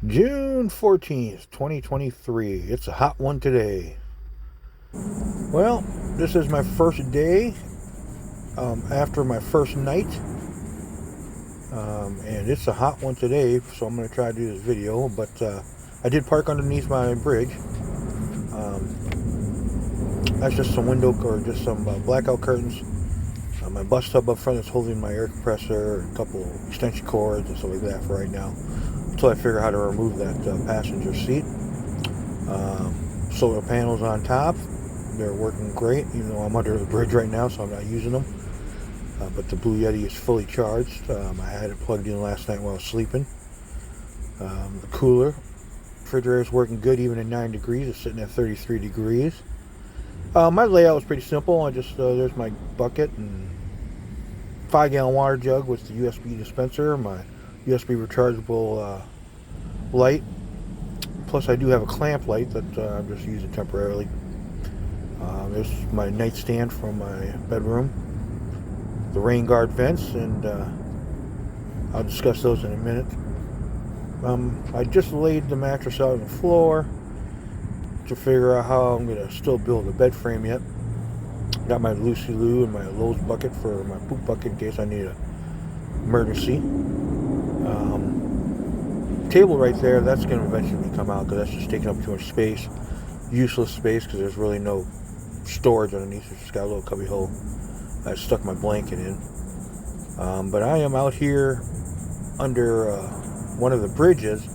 June 14th, 2023. It's a hot one today. Well, this is my first day after my first night. And it's a hot one today, so I'm going to try to do this video. But I did park underneath my bridge. That's just some window or just some blackout curtains. My bus tub up front is holding my air compressor, a couple extension cords, and stuff like that for right now. Until I figure out how to remove that passenger seat. Solar panels on top. They're working great, even though I'm under the bridge right now, so I'm not using them. But the Blue Yeti is fully charged. I had it plugged in last night while I was sleeping. The cooler, refrigerator is working good, even at 9 degrees. It's sitting at 33 degrees. My layout was pretty simple. I just there's my bucket and 5-gallon water jug with the USB dispenser, my USB rechargeable light. Plus, I do have a clamp light that I'm just using temporarily. There's my nightstand from my bedroom, the rain guard vents, and I'll discuss those in a minute. I just laid the mattress out on the floor to figure out how I'm going to still build a bed frame yet. Got my Lucy Lou and my Lowe's bucket for my poop bucket in case I need an emergency. Table right there, that's going to eventually come out because that's just taking up too much space. Useless space because there's really no storage underneath. It's just got a little cubby hole. I stuck my blanket in. But I am out here under one of the bridges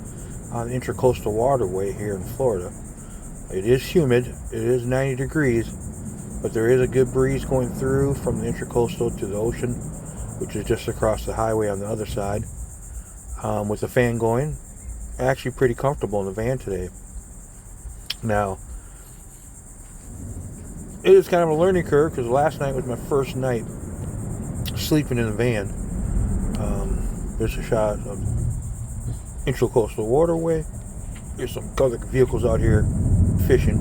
on the Intracoastal Waterway here in Florida. It is humid. It is 90 degrees. But there is a good breeze going through from the Intracoastal to the ocean, which is just across the highway on the other side. With the fan going, actually pretty comfortable in the van today. Now, it is kind of a learning curve because last night was my first night sleeping in the van. There's a shot of Intracoastal Waterway. There's some other vehicles out here fishing.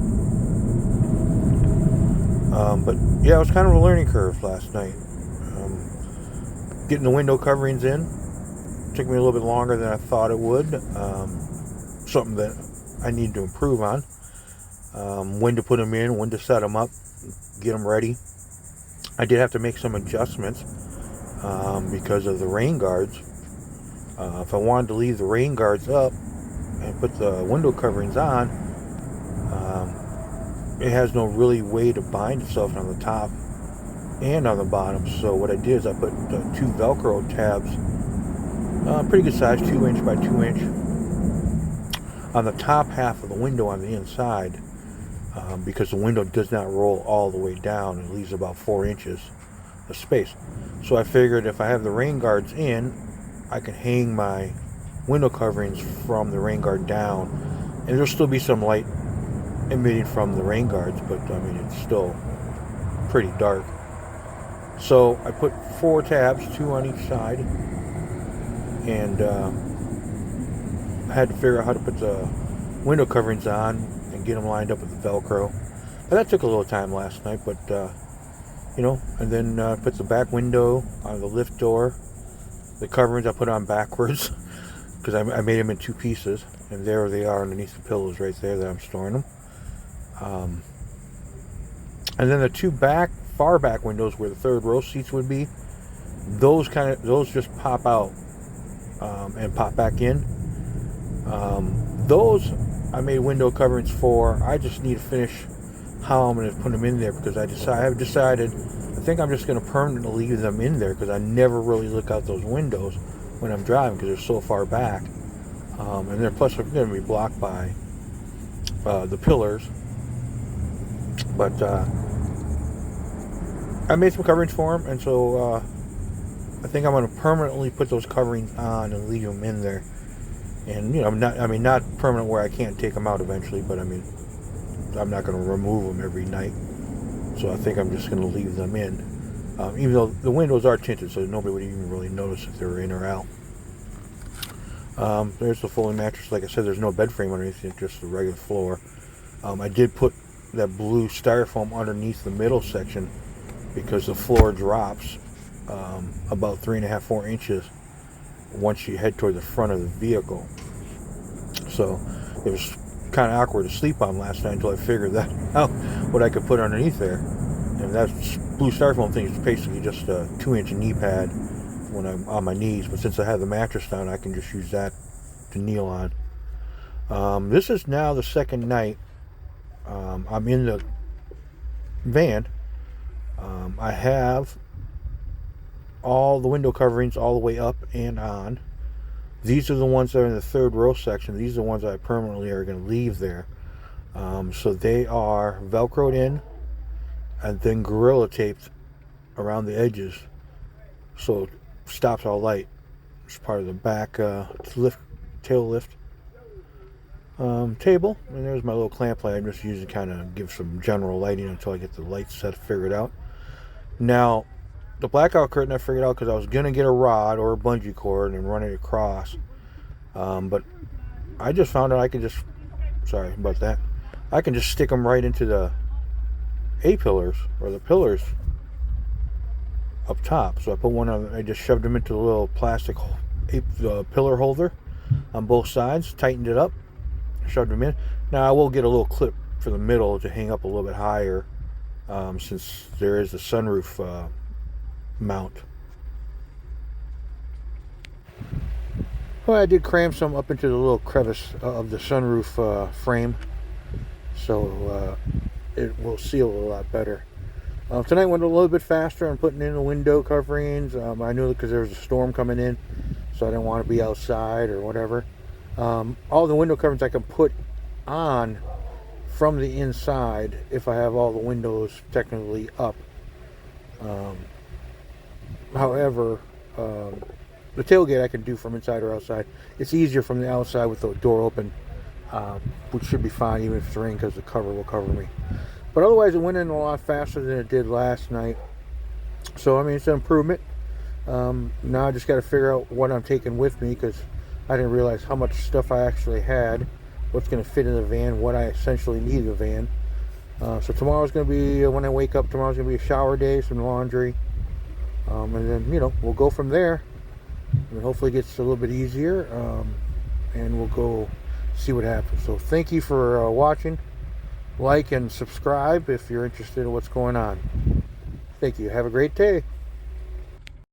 But yeah, it was kind of a learning curve last night. Getting the window coverings in took me a little bit longer than I thought it would. Something that I need to improve on. When to put them in, when to set them up, get them ready. I did have to make some adjustments because of the rain guards. If I wanted to leave the rain guards up and put the window coverings on, it has no really way to bind itself on the top and on the bottom. So what I did is I put 2 Velcro tabs, pretty good size, 2-inch by 2-inch, on the top half of the window on the inside, because the window does not roll all the way down. It leaves about 4 inches of space. So I figured if I have the rain guards in, I can hang my window coverings from the rain guard down, and there'll still be some light emitting from the rain guards, but I mean it's still pretty dark. So I put 4 tabs, 2 on each side, and I had to figure out how to put the window coverings on and get them lined up with the Velcro. And that took a little time last night, but and then put the back window on the lift door. The coverings I put on backwards because I made them in 2 pieces, and there they are underneath the pillows right there that I'm storing them. And then the 2 far back windows where the 3rd row seats would be, those just pop out and pop back in. Those I made window coverings for. I just need to finish how I'm going to put them in there because I have decided I think I'm just going to permanently leave them in there because I never really look out those windows when I'm driving because they're so far back, and plus they're going to be blocked by the pillars. But I made some coverings for them, and so I think I'm going to permanently put those coverings on and leave them in there. And not permanent where I can't take them out eventually, but I mean I'm not going to remove them every night. So I think I'm just going to leave them in, even though the windows are tinted, so nobody would even really notice if they were in or out. There's the folding mattress. Like I said, there's no bed frame underneath it, just the regular floor. I did put that blue styrofoam underneath the middle section because the floor drops about 3.5-4 inches once you head toward the front of the vehicle. So it was kind of awkward to sleep on last night until I figured that out, what I could put underneath there. And that blue styrofoam thing is basically just a 2-inch knee pad when I'm on my knees. But since I have the mattress down, I can just use that to kneel on. This is now the second night I'm in the van. I have all the window coverings all the way up and on. These are the ones that are in the third row section. These are the ones that I permanently are going to leave there. So they are Velcroed in and then Gorilla taped around the edges, so it stops all light. It's part of the back tail lift table. And there's my little clamp light I'm just using to kind of give some general lighting until I get the light set figured out. Now, the blackout curtain I figured out because I was going to get a rod or a bungee cord and run it across. But I just found out I can just, sorry about that, I can just stick them right into the A-pillars or the pillars up top. So I put one on, I just shoved them into the little plastic pillar holder on both sides, tightened it up, shoved them in. Now I will get a little clip for the middle to hang up a little bit higher, since there is a sunroof mount. Well, I did cram some up into the little crevice of the sunroof frame, so it will seal a lot better. Tonight went a little bit faster on putting in the window coverings. I knew because there was a storm coming in, so I didn't want to be outside or whatever. All the window coverings I can put on from the inside if I have all the windows technically up. However, the tailgate I can do from inside or outside. It's easier from the outside with the door open, which should be fine even if it's raining because the cover will cover me. But otherwise, it went in a lot faster than it did last night. So, I mean, it's an improvement. Now I just got to figure out what I'm taking with me because I didn't realize how much stuff I actually had, what's going to fit in the van, what I essentially need in the van. So tomorrow's going to be, when I wake up, tomorrow's going to be a shower day, some laundry. And then, we'll go from there. And hopefully it gets a little bit easier. And we'll go see what happens. So thank you for watching. Like and subscribe if you're interested in what's going on. Thank you. Have a great day.